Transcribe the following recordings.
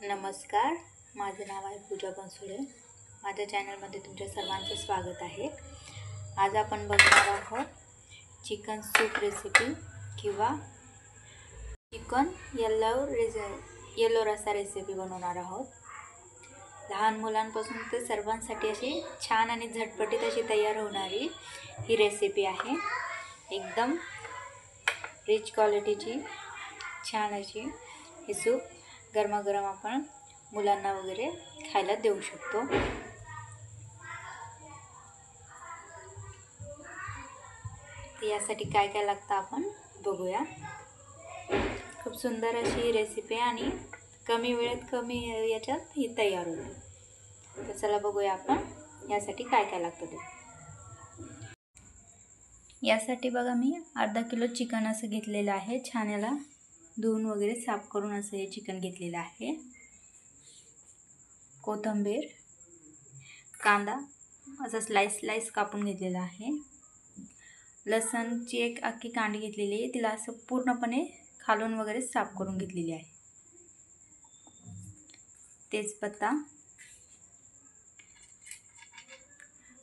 नमस्कार, माझे नाव आहे पूजा बनसोडे। माझ्या चॅनलमध्ये तुमच्या सर्वांचे स्वागत आहे। आज आपण बघणार आहोत चिकन सूप रेसिपी किंवा चिकन येलो रस्सा रेसिपी बनवणार आहोत। लहान मुलांपासून ते सर्वांसाठी अशी छान आणि झटपटीत अशी तयार होणारी ही रेसिपी आहे। एकदम रिच क्वालिटीची छान अशी ही सूप गरमागरम आपण मुलांना वगैरे खायला देऊ शकतो। यासाठी काय काय लागतं आपण बघूया। खूप सुंदर अशी रेसिपी आणि कमी वेळेत कमी याच्यात ही तयार होते। तर चला बघूया आपण यासाठी काय काय लागतं ते। यासाठी बघा मी अर्धा किलो चिकन असं घेतलेलं आहे। छान याला धुवून वगैरे साफ करून असं हे चिकन घेतलेलं आहे। कोथिंबीर, कांदा असं स्लाइस कापून घेतलेला आहे। लसणची एक अख्खी कांडी घेतलेली आहे, तिला असं पूर्णपणे खालून वगैरे साफ करून घेतलेली आहे। तेजपत्ता,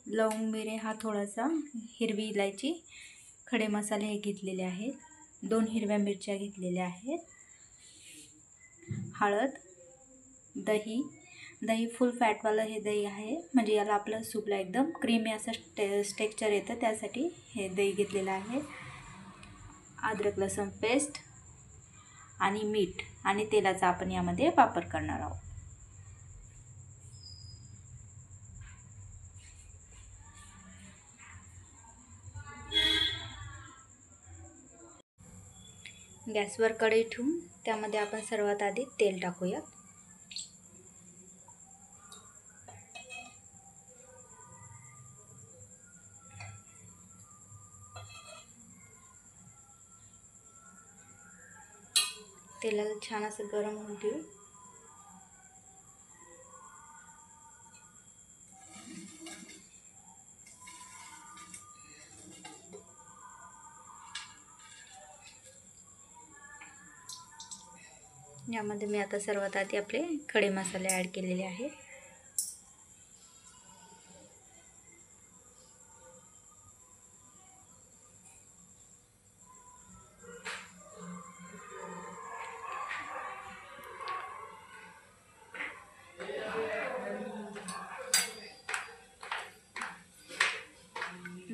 लवंग, मिरे हा थोडासा, हिरवी इलायची, खडे मसाले हे घेतलेले आहेत। 2 हिरव्या मिरच्या घेतलेल्या आहेत। हळद, दही फुल फॅटवालं हे दही आहे, म्हणजे याला आपलं सूपला एकदम क्रीमी असं टेक्स्चर येतं, त्यासाठी हे दही घेतलेलं आहे। अद्रक लसूण पेस्ट आणि मीठ आणि तेलाचा आपण यामध्ये वापर करणार आहोत। गॅसवर कढई ठेवून त्यामध्ये आपण सर्वात आधी तेल टाकूया। तेलाला छान असं गरम होऊ देऊ। यामध्ये मी आता सर्वात आधी आपले खडे मसाले ॲड केलेले आहेत।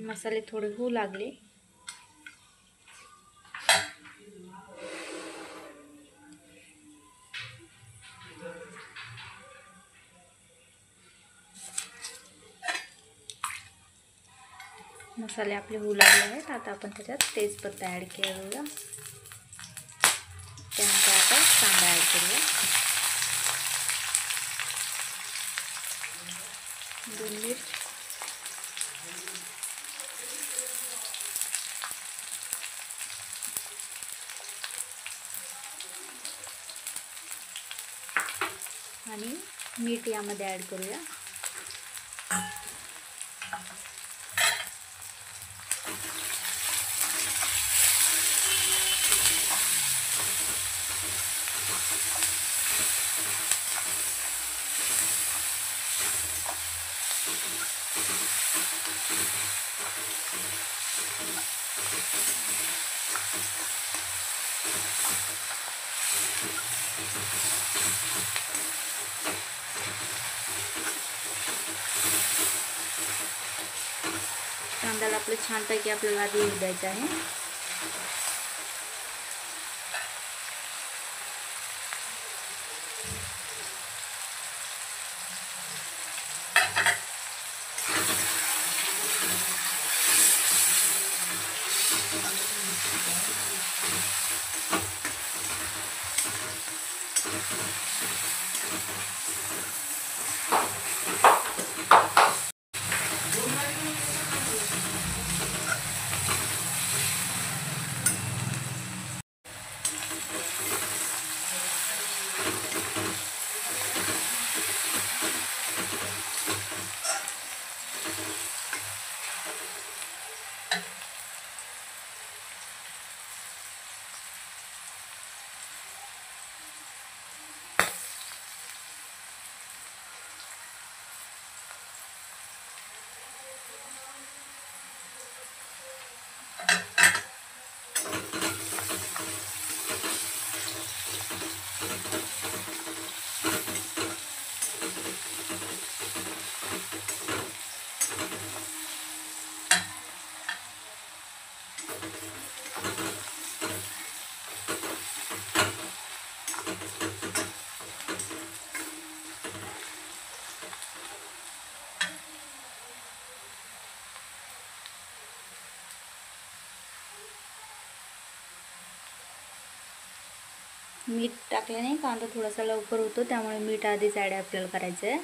मसाले थोडे होऊ लागले मसाले आपले होऊ लागले आहेत। आता आपण त्याच्यात तेजपत्ता ॲड करूया, त्यानंतर आता कांदा ॲड करूया, 2 मिरची, आणि मीठ यामध्ये ॲड करूया। कांद्याला आपलं छानपैकी आपल्याला आधी होऊ द्यायचं आहे। मीठ टाकल्याने कांदा थोडासा लवकर होतो, त्यामुळे मीठ आधीच ॲड आपल्याला करायचं आहे.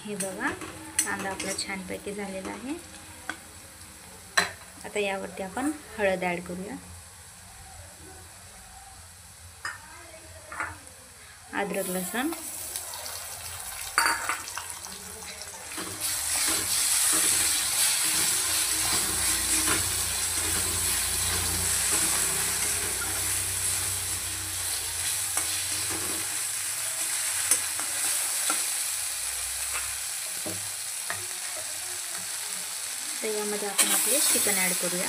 हे बघा, कांदा आपला छानपैकी झालेला आहे. आता यावरती आपण हळद ॲड करूया. अद्रक लसूण, तर यामध्ये आपण आपले चिकन ॲड करूया.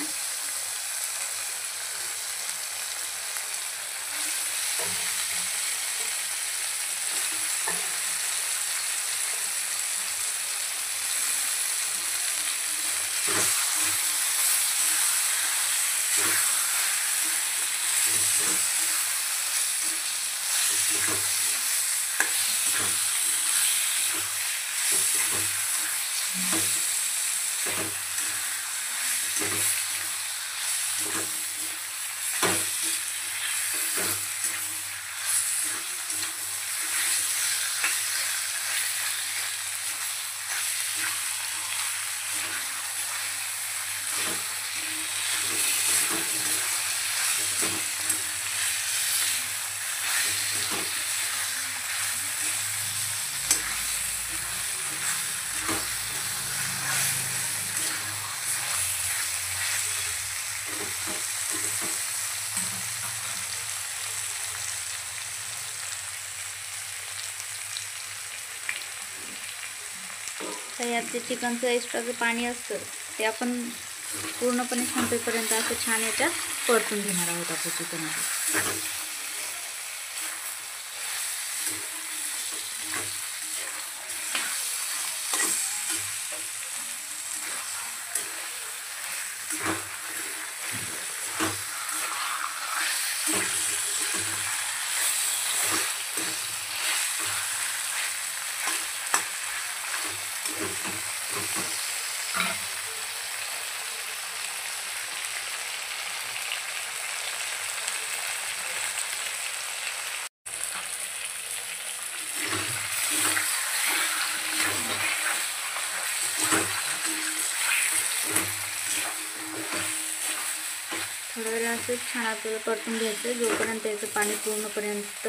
तर यात जे चिकनचं एक्स्ट्राचं पाणी असतं ते आपण पूर्णपणे संपेपर्यंत असं छान याच्यात परतून घेणार आहोत आपलं चिकनमध्ये. थोडा वेळ असं छान आपल्याला परतून घ्यायचं. जोपर्यंत याचं पाणी पूर्णपर्यंत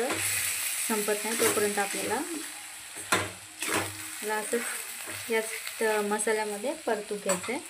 संपत नाही तोपर्यंत आपल्याला असंच याच मसाल्यामध्ये परतून घ्यायचं आहे.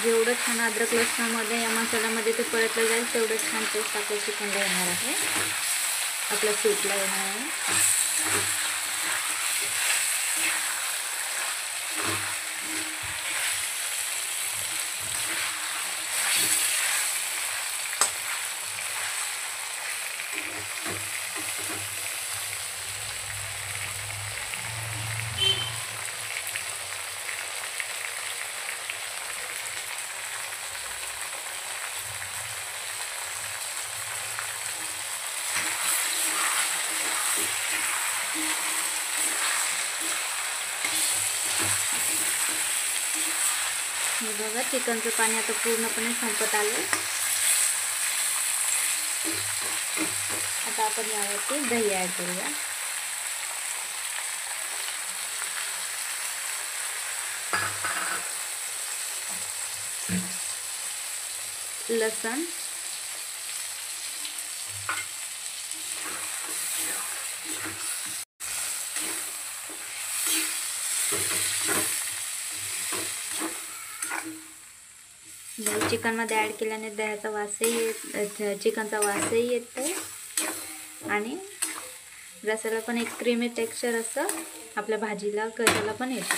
जेवढं छान अद्रक लसणामध्ये या मसाल्यामध्ये ते परतलं जाईल तेवढं छान टेस्ट आपल्या चिकनला येणार आहे, आपल्या सूपला येणार आहे. हे बघा, चिकनचं पाणी आता पूर्णपणे संपत आलं. आता आपण यावरती दही ॲड करूया. लसण दही चिकनमध्ये ॲड केल्याने दह्याचा वासही चिकनचा वासही येतो आणि रसाला पण एक क्रीमी टेक्स्चर असं आपल्या भाजीला कशाला पण येतं.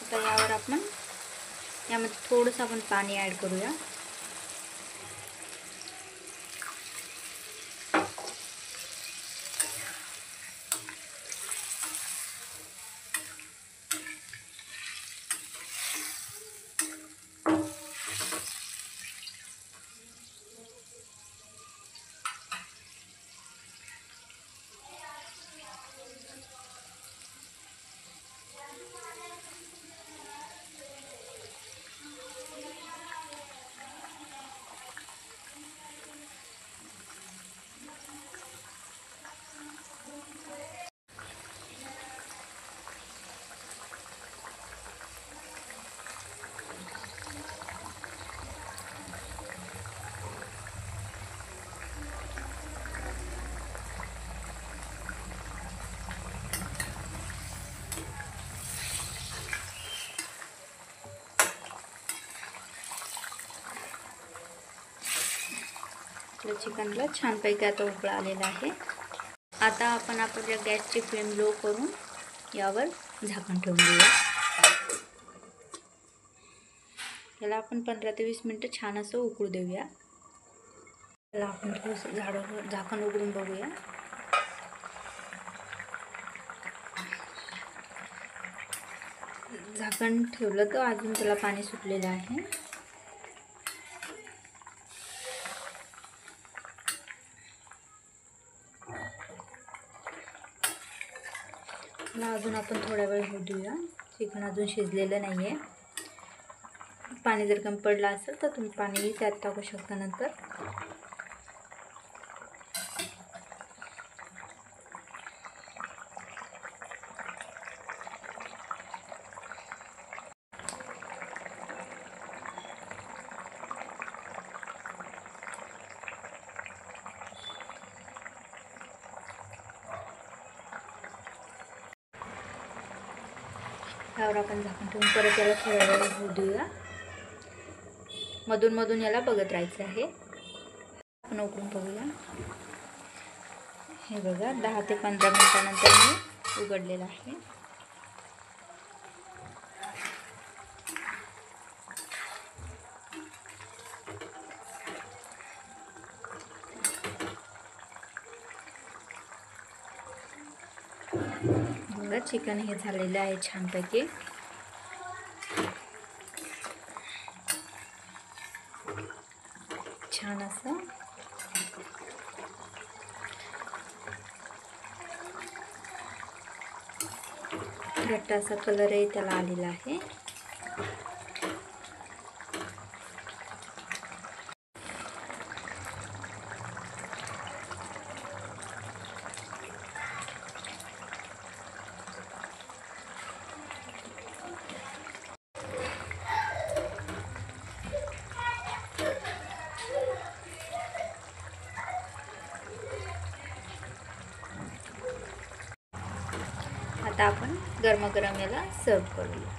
आता यावर यामध्ये थोडंसं आपण पाणी ॲड करूया. आपल्या चिकनला छानपैकी आता उकळा आलेला आहे. आता आपण आपल्या गॅसची फ्लेम लो करून यावर झाकण ठेवून देऊया. याला आपण 15 ते 20 मिनिटं छान असं उकळू देऊया. याला आपण थोडंसं झाकण उघडून बघूया. झाकण ठेवलं तर अजून त्याला पाणी सुटलेलं आहे. अजून आपण थोडा वेळ होऊ देऊया. चिकन अजून शिजलेलं नाही आहे. पाणी जर कमी पडलं असेल तर तुम्ही पाणी त्यात टाकू शकता नंतर. यावर आपण झाकण ठेवून परत याला थोडा वेळ होऊ देऊया. मधून मधून याला बघत राहायचं आहे. आपण उघडून बघूया. हे बघा 10 ते 15 मिनिटानंतर मी उघडलेलं आहे. बघा चिकन हे झालेलं आहे छानपैकी. छान असं घट्ट असा कलरही त्याला आलेला आहे. आता आपण गरमागरम याला सर्व करूया.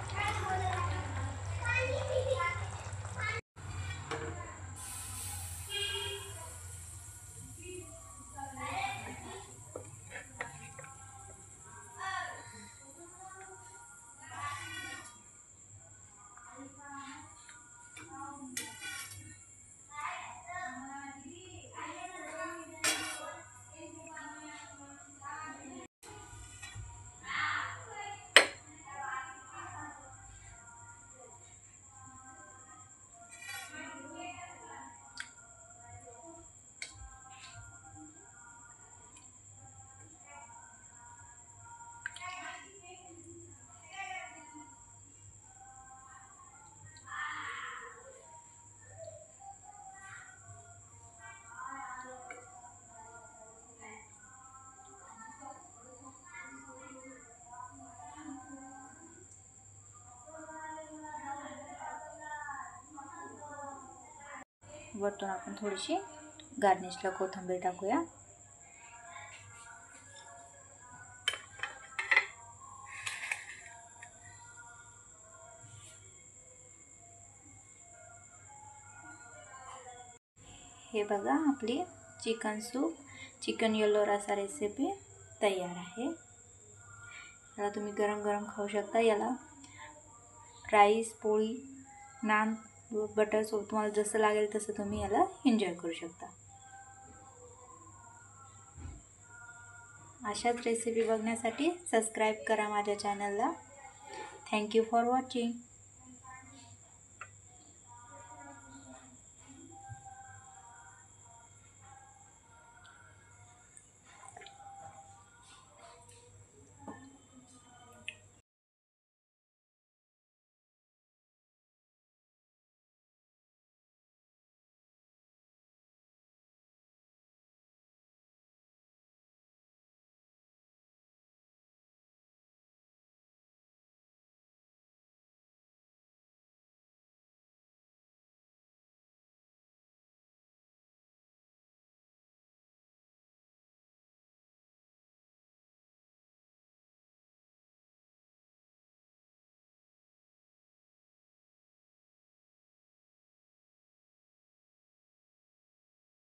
वरतून आपण थोडीशी गार्निशला कोथिंबीर टाकूया. हे बघा, आपली चिकन सूप, चिकन येलो रसा रेसिपी तयार आहे. याला तुम्ही गरम गरम खाऊ शकता. याला राईस, पोळी, नान, बटर सोबत तुम्हाला जसं लागेल तसं तुम्ही याला एन्जॉय करू शकता. अशाच रेसिपी बघण्यासाठी सबस्क्राईब करा माझ्या चॅनलला. Thank you for watching.